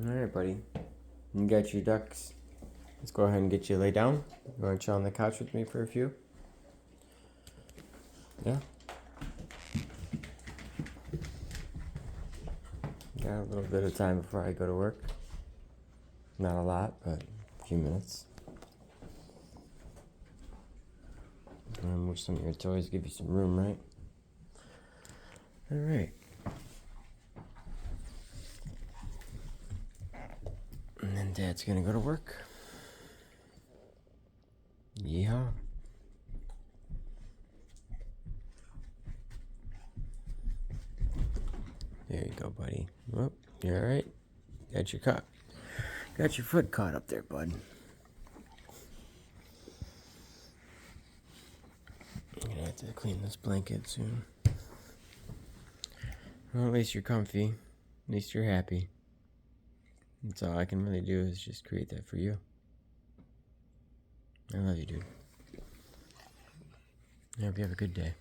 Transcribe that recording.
Alright, buddy. You got your ducks. Let's go ahead and get you lay down. You want to chill on the couch with me for a few? Yeah? Got a little bit of time before I go to work. Not a lot, but a few minutes. Move some of your toys, give you some room, right? Alright. And then Dad's gonna go to work. Yeehaw. There you go, buddy. Oh, you alright? Got your foot caught up there, bud. I'm gonna have to clean this blanket soon. Well, at least you're comfy. At least you're happy. That's all I can really do is just create that for you. I love you, dude. I hope you have a good day.